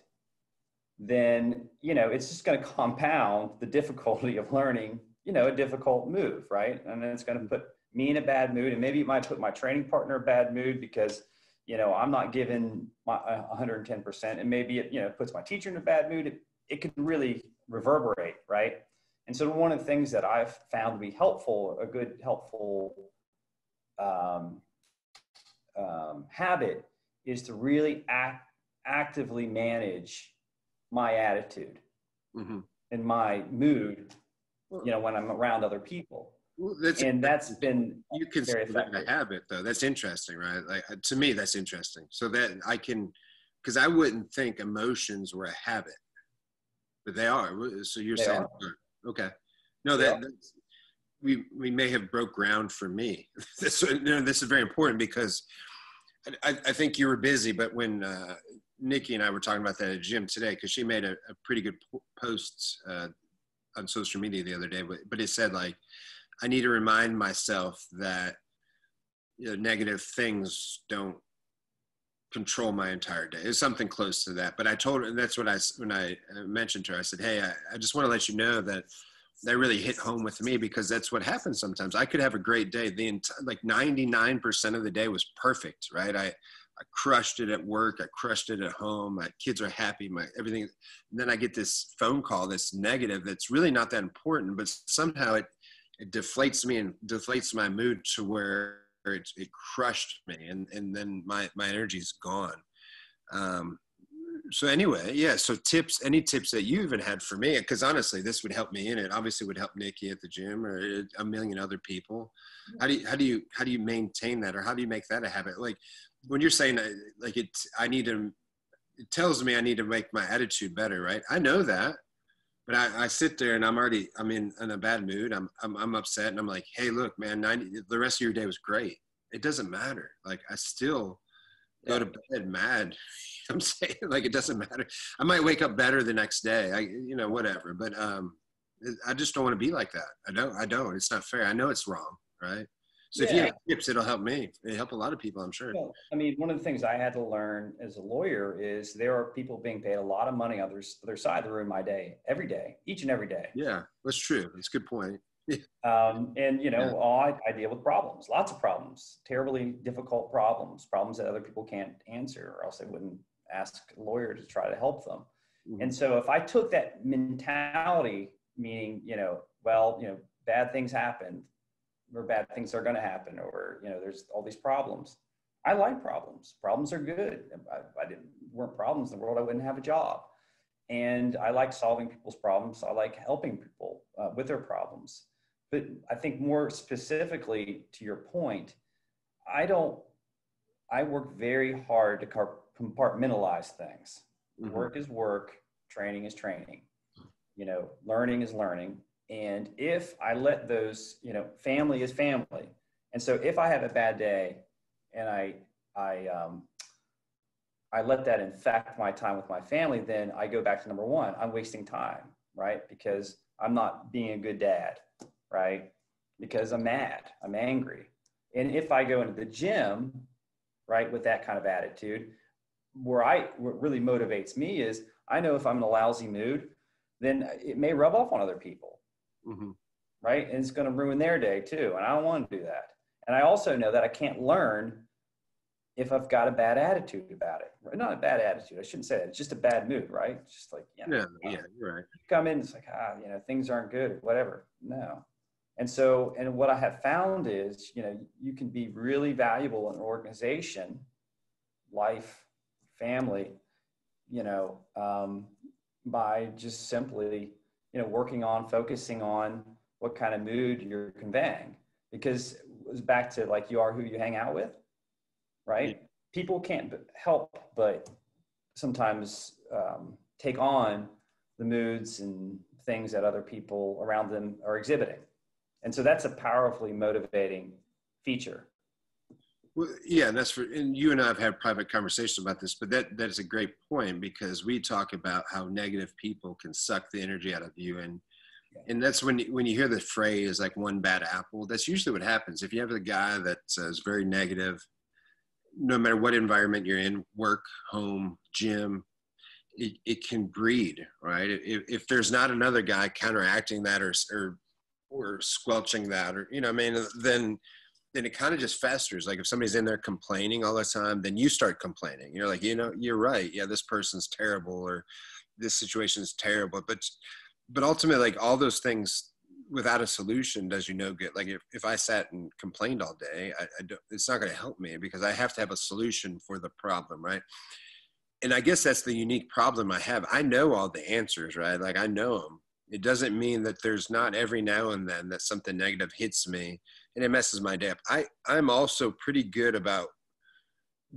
then, it's just going to compound the difficulty of learning, a difficult move, right? And then it's going to put me in a bad mood, and maybe it might put my training partner in a bad mood because, I'm not giving my 110%, and maybe it puts my teacher in a bad mood. It can really reverberate, right? And so one of the things that I've found to be helpful, a good helpful habit, is to really actively manage my attitude and my mood, when I'm around other people. Well, that's been you can very say that effective. a habit though. That's interesting, right? Like to me, that's interesting. So that I can, because I wouldn't think emotions were a habit, but they are. So you're They saying, are. okay, no, that's, we may have broke ground for me. This is very important because I think you were busy, but when Nikki and I were talking about that at the gym today, because she made a pretty good post on social media the other day, but it said like, I need to remind myself that negative things don't control my entire day. It's something close to that. But I told her, and that's what when I mentioned to her, I said, hey, I just want to let you know that really hit home with me, because that's what happens sometimes. I could have a great day. Like 99% of the day was perfect, right? I crushed it at work. I crushed it at home. My kids are happy. Everything. And then I get this phone call that's negative. That's really not that important, but somehow it deflates me and deflates my mood to where it crushed me, and then my energy is gone. So anyway, yeah. So any tips that you even had for me? Because honestly, this would help me, and it obviously would help Nikki at the gym or a million other people. How do you maintain that, or how do you make that a habit? Like when you're saying like it tells me I need to make my attitude better, right? I know that. But I sit there and I'm in a bad mood. I'm upset, and I'm like, hey, look, man, the rest of your day was great. It doesn't matter. Like I still go to bed mad. I'm saying, like, it doesn't matter. I might wake up better the next day. Whatever. But I just don't want to be like that. I don't. It's not fair. I know it's wrong, right? So if you have tips, it'll help me. It'll help a lot of people, I'm sure. Well, I mean, one of the things I had to learn as a lawyer is there are people being paid a lot of money on their side to ruin my day, every day, each and every day. Yeah, that's true. That's a good point. I deal with problems, lots of problems, terribly difficult problems that other people can't answer, or else they wouldn't ask a lawyer to try to help them. Mm-hmm. And so if I took that mentality, meaning, bad things happen, or bad things are going to happen, or, there's all these problems. I like problems. Problems are good. If weren't problems in the world, I wouldn't have a job. And I like solving people's problems. I like helping people with their problems. But I think more specifically to your point, I work very hard to compartmentalize things. Mm-hmm. Work is work, training is training, learning is learning. And if I let those, family is family. And so if I have a bad day and I let that infect my time with my family, then I go back to number one, I'm wasting time, right? Because I'm not being a good dad, right? Because I'm mad, I'm angry. And if I go into the gym, right, with that kind of attitude, what really motivates me is I know if I'm in a lousy mood, then it may rub off on other people. Mm-hmm. Right? And it's going to ruin their day too. And I don't want to do that. And I also know that I can't learn if I've got a bad attitude about it. Not a bad attitude. I shouldn't say that. It's just a bad mood, right? It's just like, you're right. You come in, it's like, things aren't good, whatever. No. And what I have found is, you can be really valuable in an organization, life, family, by just simply, focusing on what kind of mood you're conveying, because it was back to like, you are who you hang out with, right? Yeah. People can't help but sometimes take on the moods and things that other people around them are exhibiting. And so that's a powerfully motivating feature. Well, yeah, and you and I have had private conversations about this, but that's a great point, because we talk about how negative people can suck the energy out of you. And that's when you hear the phrase like one bad apple, that's usually what happens. If you have a guy that is very negative, no matter what environment you're in, work, home, gym, it can breed, right? If there's not another guy counteracting that or squelching that, or, then then it kind of just festers. Like if somebody's in there complaining all the time, then you start complaining. You're like, you're right. Yeah, this person's terrible, or this situation is terrible. But ultimately, like all those things without a solution does you no good. Like if I sat and complained all day, I don't, it's not going to help me, because I have to have a solution for the problem, right? And I guess that's the unique problem I have. I know all the answers, right? Like I know them. It doesn't mean that there's not every now and then that something negative hits me and it messes my day up. I'm also pretty good about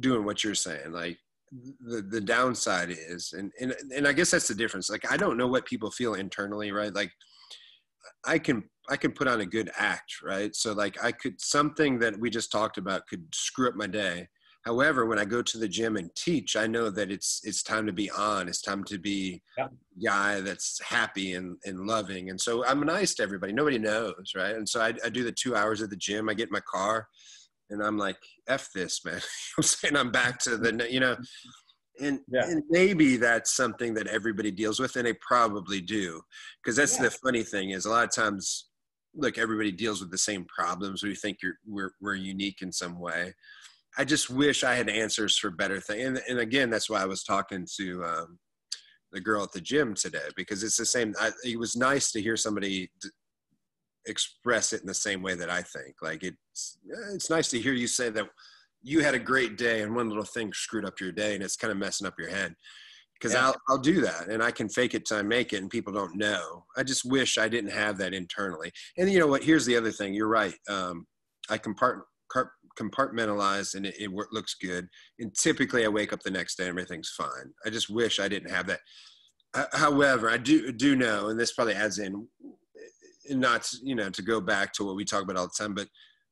doing what you're saying. Like the downside is, and I guess that's the difference. Like I don't know what people feel internally, right? Like I can put on a good act, right? So like something that we just talked about could screw up my day. However, when I go to the gym and teach, I know that it's time to be on. It's time to be a guy that's happy and loving. And so I'm nice to everybody. Nobody knows, right? And so I do the 2 hours at the gym. I get in my car, and I'm like, F this, man. I'm saying I'm back to and maybe that's something that everybody deals with, and they probably do. Because that's the funny thing is a lot of times, look, everybody deals with the same problems. We think we're unique in some way. I just wish I had answers for better things. And again, that's why I was talking to the girl at the gym today, because it's the same. It was nice to hear somebody express it in the same way that I think. Like it's nice to hear you say that you had a great day and one little thing screwed up your day and it's kind of messing up your head. Because I'll do that, and I can fake it till I make it, and people don't know. I just wish I didn't have that internally. And you know what? Here's the other thing. You're right. I compartmentalize, and it looks good. And typically, I wake up the next day and everything's fine. I just wish I didn't have that. However, I do know, and this probably adds in, not to go back to what we talk about all the time, but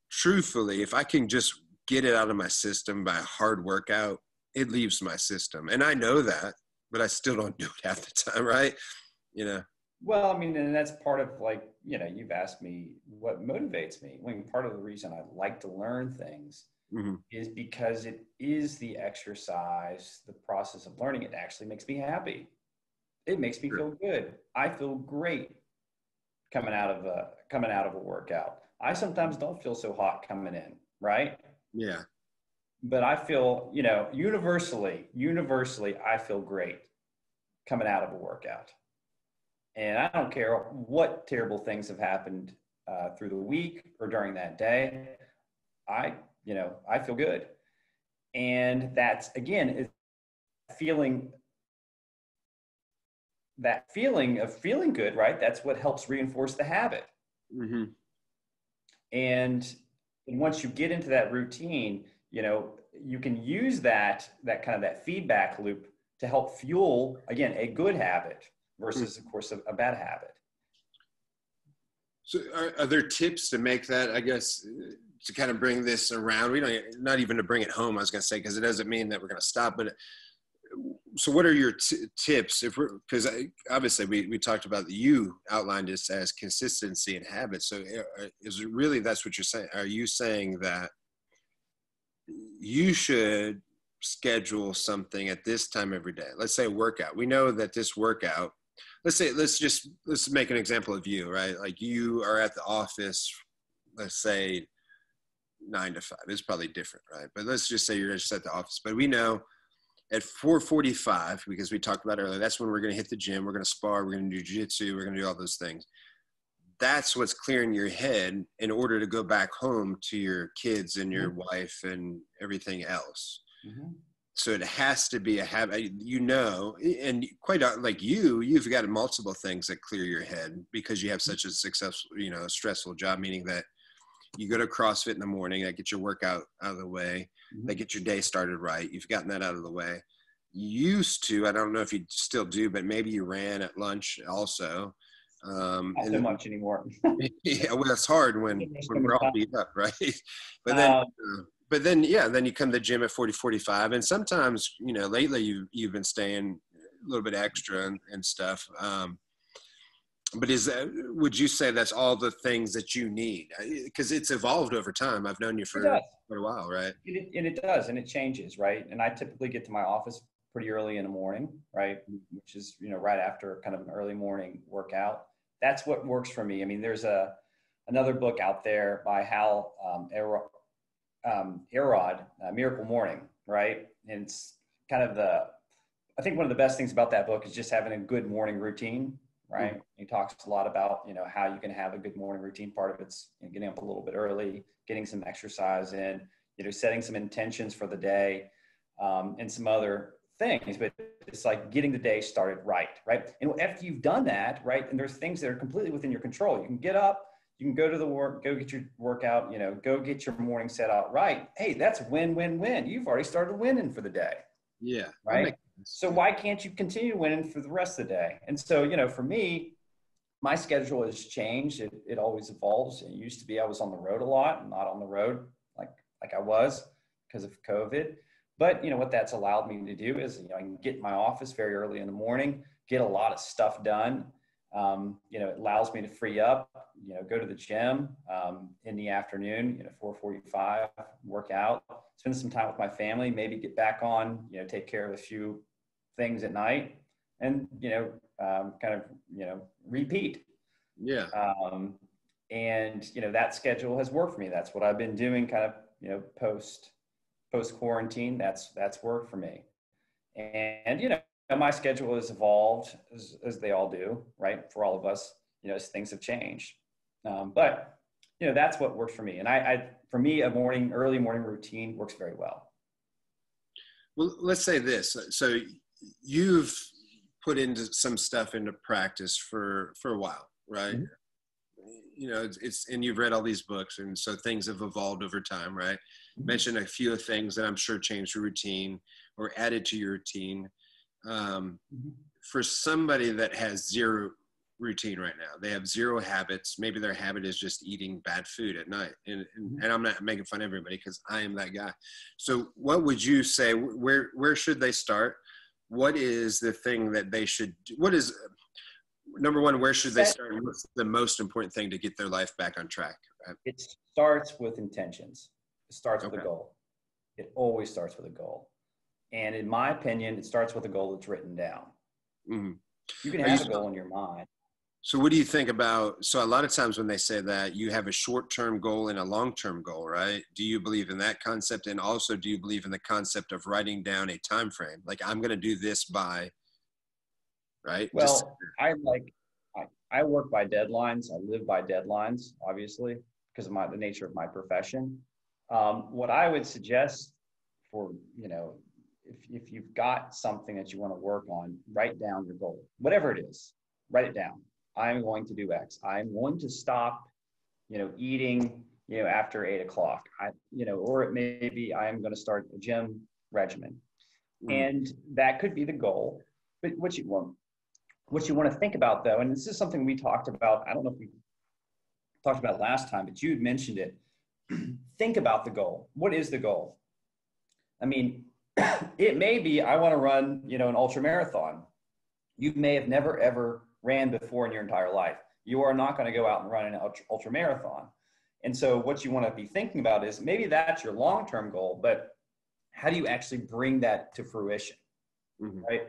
truthfully, if I can just get it out of my system by a hard workout, it leaves my system, and I know that. But I still don't do it half the time, right? Well, I mean, and that's part of you've asked me what motivates me. I mean, part of the reason I like to learn things is because it is the exercise, the process of learning. It actually makes me happy. It makes me feel good. I feel great coming out of a workout. I sometimes don't feel so hot coming in, right? Yeah. But I feel, universally, I feel great coming out of a workout. And I don't care what terrible things have happened through the week or during that day. I feel good. And that's, again, is that feeling of feeling good, right? That's what helps reinforce the habit. Mm-hmm. And once you get into that routine, you can use that kind of that feedback loop to help fuel, again, a good habit versus, of course, a bad habit. So are there tips to make that, I guess, to kind of bring this around? We don't, not even to bring it home, I was going to say, because it doesn't mean that we're going to stop. But so what are your tips? Because obviously we talked about you outlined this as consistency and habit. So is it really, that's what you're saying? Are you saying that you should schedule something at this time every day? Let's say a workout. We know that this workout, let's make an example of you, right? Like you are at the office, let's say 9 to 5. It's probably different, right? But let's just say you're just at the office. But we know at 4:45, because we talked about earlier, that's when we're going to hit the gym. We're going to spar. We're going to do jitsu. We're going to do all those things. That's what's clearing your head in order to go back home to your kids and your wife and everything else. Mm-hmm. So it has to be a habit, and quite like you've got multiple things that clear your head because you have such a successful, stressful job, meaning that you go to CrossFit in the morning, that gets your workout out of the way, that gets your day started right. You've gotten that out of the way. You used to, I don't know if you still do, but maybe you ran at lunch also. Not so much anymore. Yeah, well, it's hard when we're all beat up, right? But then you come to the gym at 40:45, and sometimes lately you've been staying a little bit extra and stuff. But would you say that's all the things that you need? Because it's evolved over time. I've known you for quite a while, right? It does, and it changes, right? And I typically get to my office pretty early in the morning, right? Which is, right after kind of an early morning workout. That's what works for me. I mean, there's another book out there by Hal Erod, Miracle Morning, right? And it's kind of I think one of the best things about that book is just having a good morning routine, right? Mm-hmm. He talks a lot about, how you can have a good morning routine. Part of it's getting up a little bit early, getting some exercise in, setting some intentions for the day, and some other things, but it's like getting the day started right? And after you've done that, right, and there's things that are completely within your control. You can get up, you can go to the work, go get your workout, go get your morning set out right. Hey, that's win, win, win. You've already started winning for the day. Yeah. Right. So why can't you continue winning for the rest of the day? And so, for me, my schedule has changed. It always evolves. It used to be I was on the road a lot, not on the road like I was because of COVID. But what that's allowed me to do is, I can get in my office very early in the morning, get a lot of stuff done. It allows me to free up, go to the gym in the afternoon, 4:45, work out, spend some time with my family, maybe get back on, take care of a few things at night, and, repeat. Yeah. And, that schedule has worked for me. That's what I've been doing kind of, post quarantine. That's worked for me. And, my schedule has evolved as they all do, right? For all of us, as things have changed. But, that's what works for me. And for me, early morning routine works very well. Well, let's say this. So you've put into some stuff into practice for a while, right? Mm-hmm. And you've read all these books, and so things have evolved over time, right? Mm-hmm. Mention a few things that I'm sure changed your routine or added to your routine. For somebody that has zero routine right now, they have zero habits. Maybe their habit is just eating bad food at night. And I'm not making fun of everybody because I am that guy. So what would you say, where should they start? What is the thing that they should do? Number one, where should they start? What's the most important thing to get their life back on track? Right? It starts with intentions. It starts with a goal. It always starts with a goal. And in my opinion, it starts with a goal that's written down. Mm-hmm. You can have a goal in your mind. So what do you think about, so a lot of times when they say that, you have a short-term goal and a long-term goal, right? Do you believe in that concept? And also, do you believe in the concept of writing down a time frame? Like, I'm going to do this by, right? Well, I work by deadlines. I live by deadlines, obviously, because of the nature of my profession. What I would suggest for, if you've got something that you want to work on, write down your goal, whatever it is, write it down. I'm going to do X. I'm going to stop, eating, after 8 o'clock, or it may be, I'm going to start a gym regimen. And that could be the goal. But what you want to think about though, and this is something we talked about, I don't know if we talked about it last time, but you had mentioned it. Think about the goal. What is the goal? I mean, it may be, I want to run, an ultra marathon. You may have never, ever ran before in your entire life. You are not going to go out and run an ultra marathon. And so what you want to be thinking about is maybe that's your long-term goal, but how do you actually bring that to fruition? Mm-hmm. Right?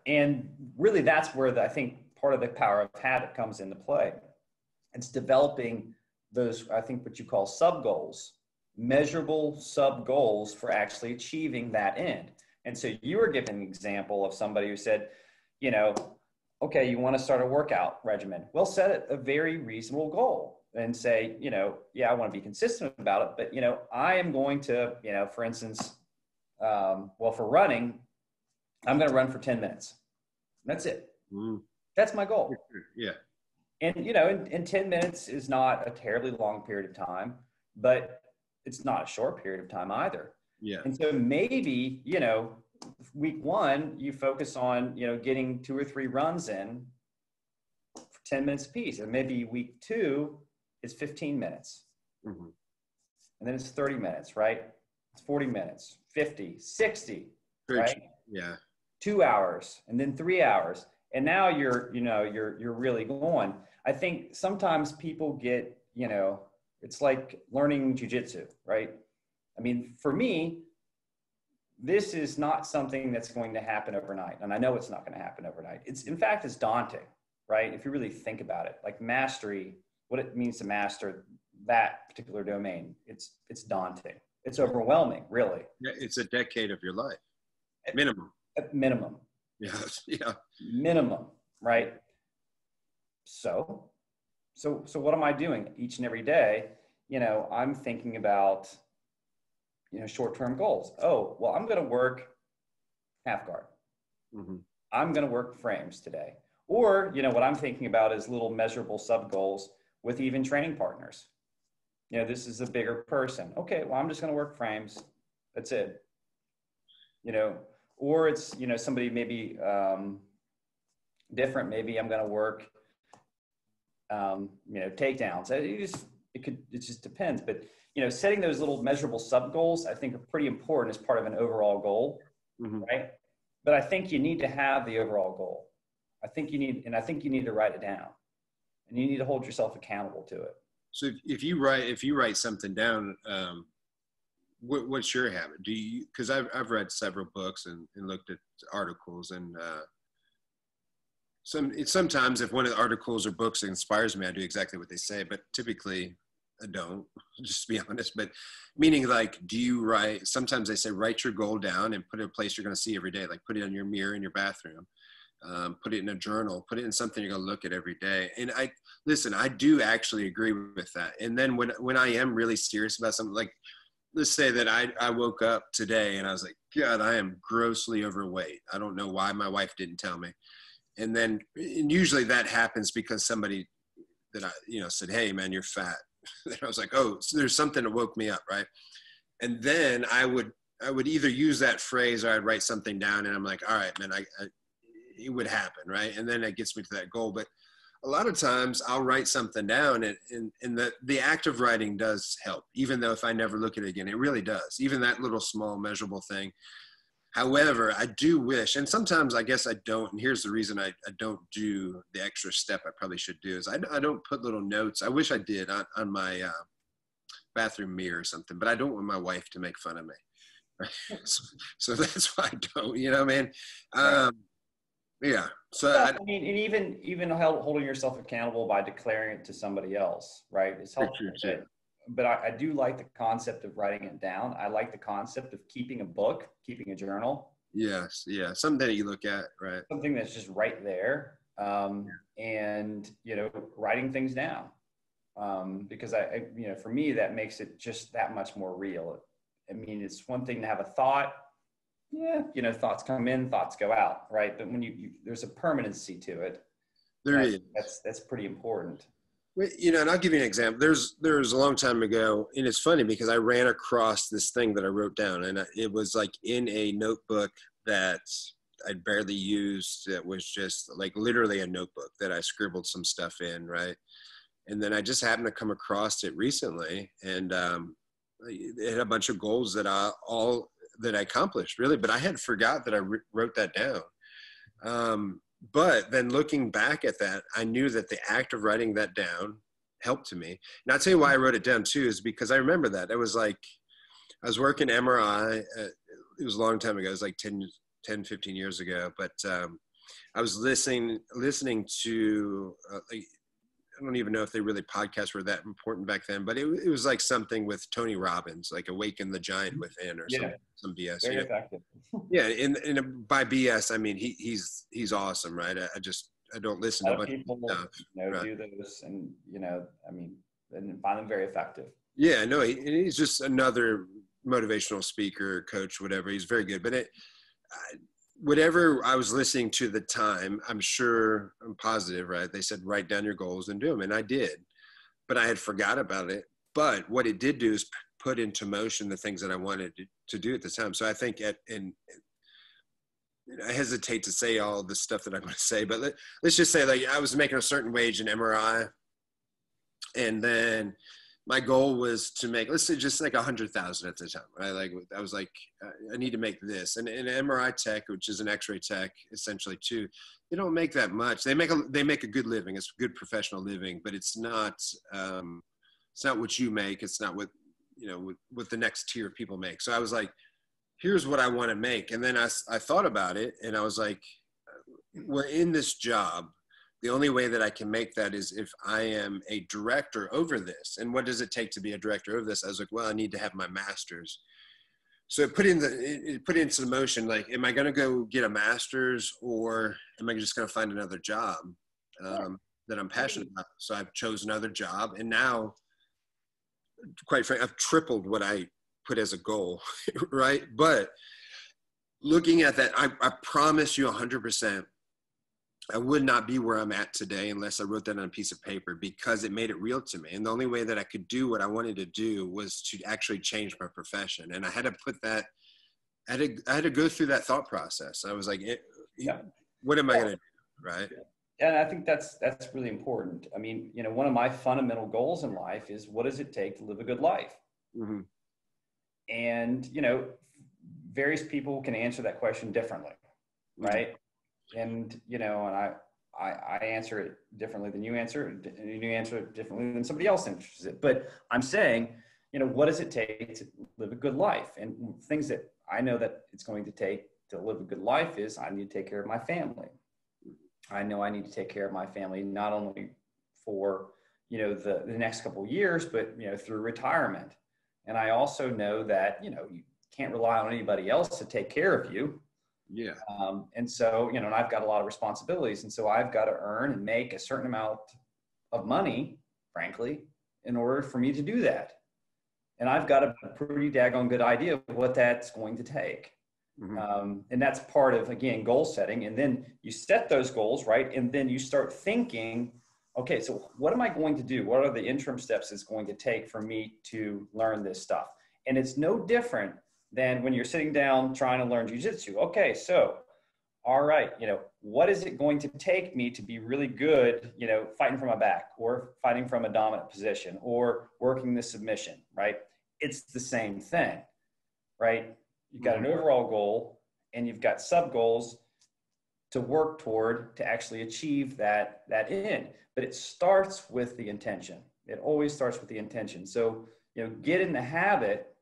And really that's where I think part of the power of habit comes into play. It's developing those, I think what you call sub-goals, measurable sub-goals for actually achieving that end. And so you were giving an example of somebody who said, okay, you want to start a workout regimen. Well, set a very reasonable goal and say, I want to be consistent about it, but, I am going to, for instance, for running, I'm going to run for 10 minutes. That's it. Mm. That's my goal. Yeah. And, and 10 minutes is not a terribly long period of time, but it's not a short period of time either. Yeah. And so maybe, week one, you focus on, getting 2 or 3 runs in for 10 minutes a piece. And maybe week 2 is 15 minutes. Mm-hmm. And then it's 30 minutes, right? It's 40 minutes, 50, 60, right? Yeah. 2 hours and then 3 hours. And now you're really going. I think sometimes people get, it's like learning jujitsu, right? I mean, for me, this is not something that's going to happen overnight. And I know it's not going to happen overnight. In fact, it's daunting, right? If you really think about it, like mastery, what it means to master that particular domain, it's daunting. It's overwhelming, really. Yeah, it's a decade of your life, minimum. At minimum. Yeah, yeah. Minimum, right? So what am I doing each and every day? I'm thinking about, short-term goals. Oh, well, I'm going to work half guard. Mm-hmm. I'm going to work frames today. Or, what I'm thinking about is little measurable sub goals with even training partners. This is a bigger person. Okay, well, I'm just going to work frames. That's it. Or it's, somebody maybe different. Maybe I'm going to work, takedowns. It just depends. But, setting those little measurable sub goals, I think, are pretty important as part of an overall goal, mm-hmm. right? But I think you need to have the overall goal. I think you need to write it down, and you need to hold yourself accountable to it. So if you write something down, what's your habit? Do you, because I've read several books and looked at articles, and sometimes if one of the articles or books inspires me, I do exactly what they say, but typically I don't, just to be honest. But meaning, like, do you write, sometimes they say write your goal down and put it in a place you're going to see every day, like put it on your mirror in your bathroom. Put it in a journal, put it in something you're going to look at every day. And I do actually agree with that. And then when I am really serious about something, like, let's say that I woke up today and I was like, God, I am grossly overweight. I don't know why my wife didn't tell me. And usually that happens because somebody that I, said, hey man, you're fat. And I was like, oh, so there's something that woke me up. Right. And then I would either use that phrase or I'd write something down and I'm like, all right, man, it would happen, right? And then it gets me to that goal. But a lot of times I'll write something down and the act of writing does help, even though if I never look at it again, it really does. Even that little small measurable thing. However, I do wish, and sometimes I guess I don't, and here's the reason I don't do the extra step I probably should do is I don't put little notes. I wish I did on my bathroom mirror or something, but I don't want my wife to make fun of me. Right? So that's why I don't, man. Yeah. So yeah, and even holding yourself accountable by declaring it to somebody else, right? It's helpful. But I do like the concept of writing it down. I like the concept of keeping a book, keeping a journal. Yes. Yeah. Something that you look at, right? Something that's just right there. And, writing things down. Because for me, that makes it just that much more real. I mean, it's one thing to have a thought. Yeah, thoughts come in, thoughts go out, right? But when there's a permanency to it. There is. That's pretty important. And I'll give you an example. There's a long time ago, and it's funny because I ran across this thing that I wrote down, and it was like in a notebook that I'd barely used. That was just like literally a notebook that I scribbled some stuff in, right? And then I just happened to come across it recently, and it had a bunch of goals that I accomplished, really, but I had forgot that I wrote that down. But then looking back at that, I knew that the act of writing that down helped to me. And I'll tell you why I wrote it down too, is because I remember that. It was like, I was working MRI. It was a long time ago. It was like 10, 15 years ago. But I was listening to, I don't even know if they really podcasts were that important back then, but it was like something with Tony Robbins, like Awaken the Giant Within or some BS. Very effective. Yeah. And by BS, I mean, he's awesome, right? I don't listen to a bunch people of stuff. Right. Do those and, and find them very effective. Yeah, no, he's just another motivational speaker, coach, whatever. He's very good, but whatever I was listening to the time, I'm positive, right? They said, write down your goals and do them. And I did, but I had forgot about it. But what it did do is put into motion the things that I wanted to do at the time. So I think I hesitate to say all the stuff that I'm going to say, but let's just say like I was making a certain wage in MRI. And then my goal was to make, let's say just like 100,000 at the time, right? Like I was like, I need to make this. And an MRI tech, which is an X-ray tech, essentially too, they don't make that much. They make a good living. It's good professional living, but it's not what you make. It's not what the next tier of people make. So I was like, here's what I want to make. And then I thought about it and I was like, we're in this job. the only way that I can make that is if I am a director over this. And what does it take to be a director over this? I was like, well, I need to have my master's. So it put into motion, like, am I going to go get a master's, or am I just going to find another job that I'm passionate about? So I've chosen another job, and now, quite frankly, I've tripled what I put as a goal, right? But looking at that, I promise you 100%, I would not be where I'm at today unless I wrote that on a piece of paper, because it made it real to me. And the only way that I could do what I wanted to do was to actually change my profession. And I had to put that, I had to go through that thought process. I was like, what am I going to do? Right. And I think that's really important. I mean, you know, one of my fundamental goals in life is, what does it take to live a good life? Mm-hmm. And, you know, various people can answer that question differently. Right. And, you know, and I answer it differently than you answer it, and you answer it differently than somebody else answers it. But I'm saying, you know, what does it take to live a good life? And things that I know that it's going to take to live a good life is, I need to take care of my family. I know I need to take care of my family, not only for, you know, the next couple of years, but, you know, through retirement. And I also know that, you know, you can't rely on anybody else to take care of you. Yeah. And so, you know, and I've got a lot of responsibilities, and so I've got to earn and make a certain amount of money, frankly, in order for me to do that. And I've got a pretty daggone good idea of what that's going to take. Mm-hmm. And that's part of, again, goal setting. And then you set those goals, right? And then you start thinking, okay, so what am I going to do? What are the interim steps it's going to take for me to learn this stuff? And it's no different than when you're sitting down trying to learn jiu-jitsu. Okay, so, all right, you know, what is it going to take me to be really good, you know, fighting from my back, or fighting from a dominant position, or working the submission, right? It's the same thing, right? You've got an overall goal, and you've got sub goals to work toward to actually achieve that end. But it starts with the intention. It always starts with the intention. So, you know, get in the habit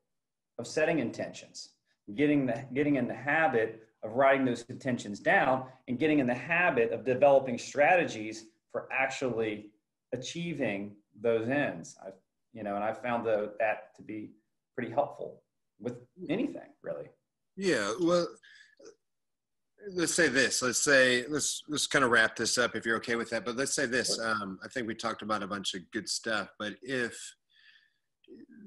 of setting intentions, getting in the habit of writing those intentions down, and getting in the habit of developing strategies for actually achieving those ends. And I found that to be pretty helpful with anything, really. Yeah. Well, let's say this. Let's kind of wrap this up if you're okay with that. But let's say this. I think we talked about a bunch of good stuff, but if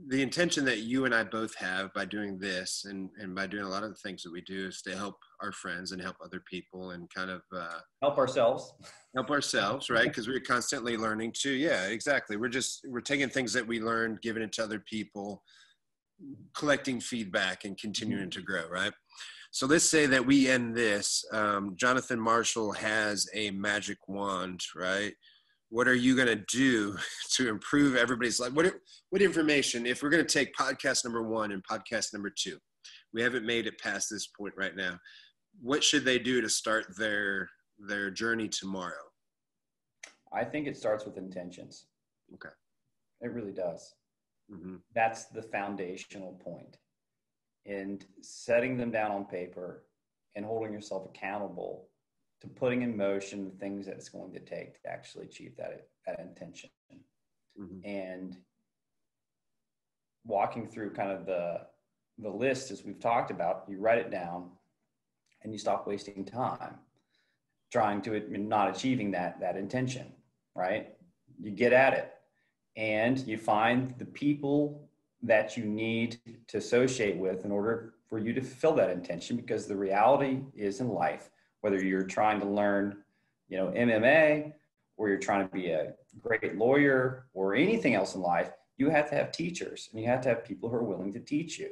the intention that you and I both have by doing this, and by doing a lot of the things that we do, is to help our friends and help other people, and kind of help ourselves, right? Because we're constantly learning too. Yeah, exactly. We're taking things that we learned, giving it to other people, collecting feedback, and continuing to grow, right? So let's say that we end this. Jonathan Marshall has a magic wand, right? What are you going to do to improve everybody's life? What information, if we're going to take podcast number 1 and podcast number 2, we haven't made it past this point right now, what should they do to start their journey tomorrow? I think it starts with intentions. Okay. It really does. Mm-hmm. That's the foundational point. And setting them down on paper and holding yourself accountable to putting in motion the things that it's going to take to actually achieve that intention. Mm-hmm. And walking through kind of the list, as we've talked about, you write it down and you stop wasting time trying to not achieving that intention, right? You get at it, and you find the people that you need to associate with in order for you to fulfill that intention. Because the reality is, in life, whether you're trying to learn, you know, MMA, or you're trying to be a great lawyer, or anything else in life, you have to have teachers, and you have to have people who are willing to teach you,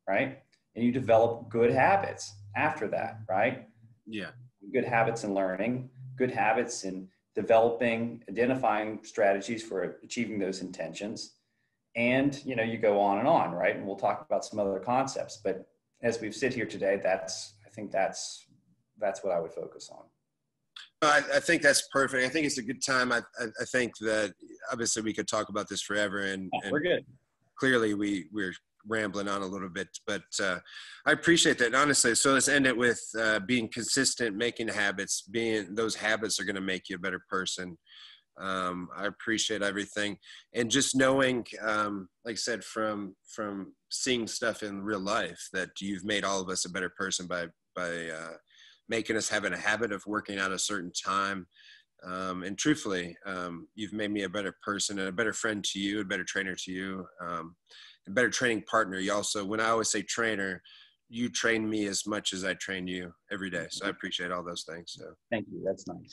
right? And you develop good habits after that, right? Yeah. Good habits in learning, good habits in developing, identifying strategies for achieving those intentions. And, you know, you go on, right? And we'll talk about some other concepts, but as we've sit here today, I think that's what I would focus on. I think that's perfect. I think it's a good time. I think that obviously we could talk about this forever, and we're good. Clearly we're rambling on a little bit, but I appreciate that. And honestly, so let's end it with being consistent, making habits. Those habits are going to make you a better person. I appreciate everything, and just knowing, like I said, from seeing stuff in real life, that you've made all of us a better person by making us having a habit of working out a certain time. And truthfully, you've made me a better person and a better friend to you, a better trainer to you, a better training partner. You also, when I always say trainer, you train me as much as I train you every day. So I appreciate all those things. So thank you. That's nice.